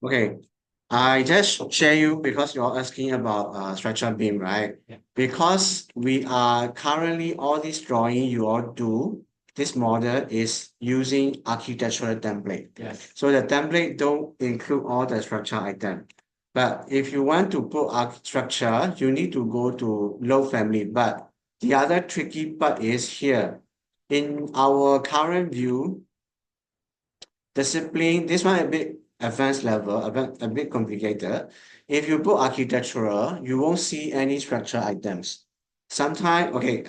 Okay, I just share you because you're asking about structural beam, right? Yeah. Because we are currently all this drawing you all do, this model is using architectural template. Yes. So the template don't include all the structure item. But if you want to put structure, you need to go to low family. But the other tricky part is here. In our current view, discipline, this one a bit advanced level, a bit complicated. If you put architectural, you won't see any structure items. Sometimes, okay,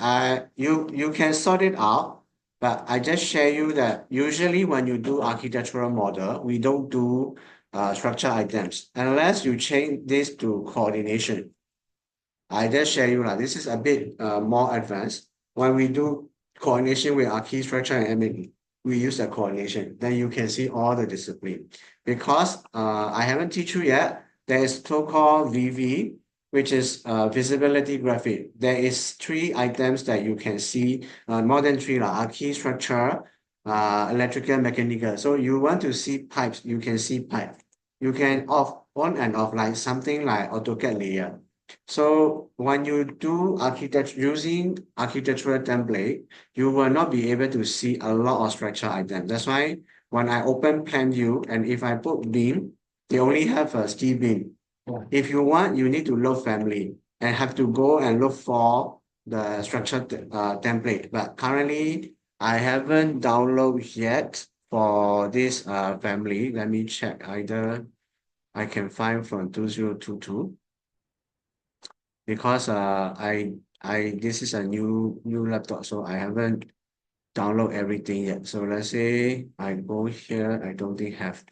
you can sort it out, but I just share you that usually when you do architectural model, we don't do structure items unless you change this to coordination. I just share you lah. This is a bit more advanced. When we do coordination with archi structure and MAP, we use the coordination. Then you can see all the discipline. Because I haven't teach you yet, there is so-called VV, which is visibility graphic. There is three items that you can see, more than three lah. Archi structure, electrical, mechanical. So you want to see pipes, you can see pipe. You can on and off like something like AutoCAD layer. So when you do architecture using architectural template, you will not be able to see a lot of structure items. That's why when I open plan view and if I put beam, they only have a steel beam. Yeah. If you want, you need to load family and have to go and look for the structure template. But currently, I haven't downloaded yet for this family. Let me check either I can find from 2022 because I this is a new laptop, so I haven't download everything yet. So let's say I go here, I don't think have.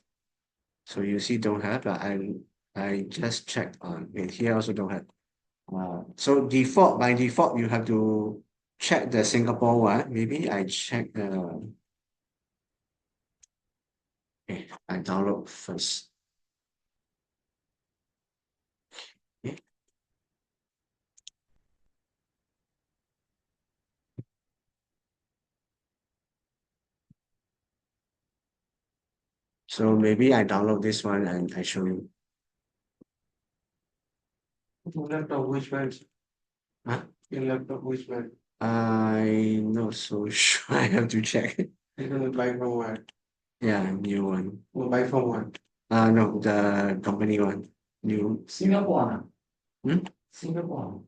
So you see don't have, but I just checked on it here also don't have. So default by default you have to check the Singapore one. Maybe I check the okay, I download first. Okay. So maybe I download this one and I show you. Your laptop, which one? Huh? Your laptop, which one? I'm not so sure. I have to check. You're gonna buy from what? Yeah, new one. We'll buy from what? No, the company one. New. Singapore. Hmm? Singapore.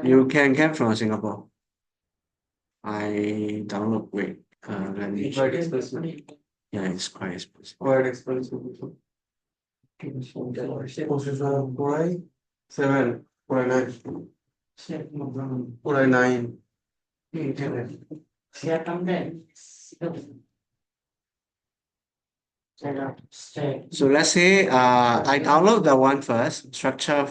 You can get from Singapore. I download. Wait. Let me It's quite check. expensive. Yeah, it's quite expensive. Quite expensive. Processor Core i7, Core i9. Core i9. So let's say I download the one first, structure.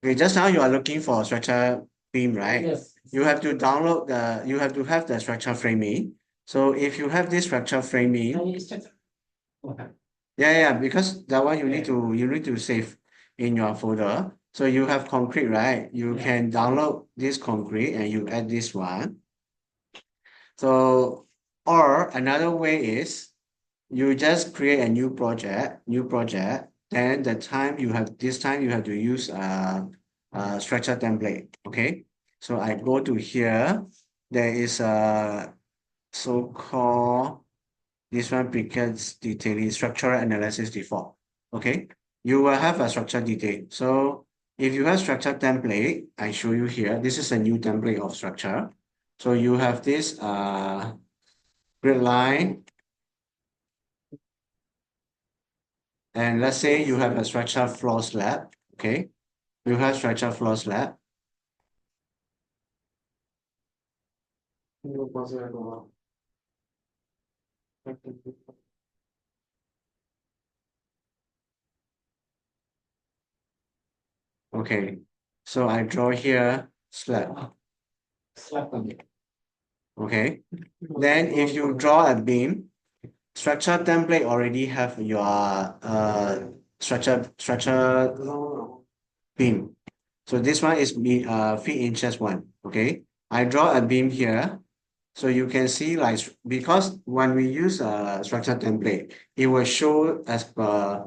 Okay, just now you are looking for structure beam, right? Yes. You have to download you have to have the structure framing. So if you have this structure framing, yeah, because that one you need to save in your folder. So you have concrete, right? You can download this concrete and you add this one. So, or another way is you just create a new project. Then this time you have to use a structure template. Okay. So I go to here. There is a so-called this one because detailing structural analysis default. Okay. You will have a structure detail. So if you have structure template, I show you here. This is a new template of structure. So you have this grid line. And let's say you have a structure floor slab, okay? You have structure floor slab. Okay, so I draw here slab. Okay, then if you draw a beam, structure template already have your structure beam. So this one is 3 inches one. Okay, I draw a beam here. So you can see like because when we use a structure template, it will show as per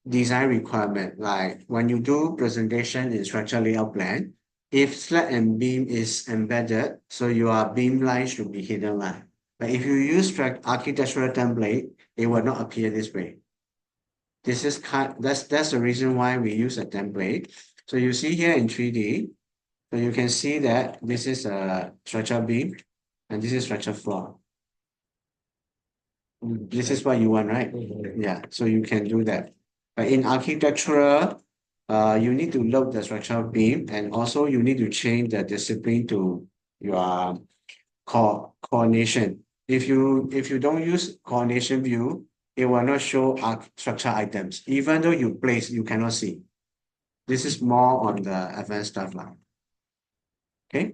design requirement. Like when you do presentation in structure layout plan, if slat and beam is embedded, so your beam line should be hidden line. But if you use architectural template, it will not appear this way. This is that's the reason why we use a template. So you see here in 3D, so you can see that this is a structure beam and this is structure floor. This is what you want, right? Yeah, so you can do that. But in architectural, you need to load the structural beam and also you need to change the discipline to your coordination. If you don't use coordination view, it will not show structure items. Even though you place, you cannot see. This is more on the advanced stuff now. Okay.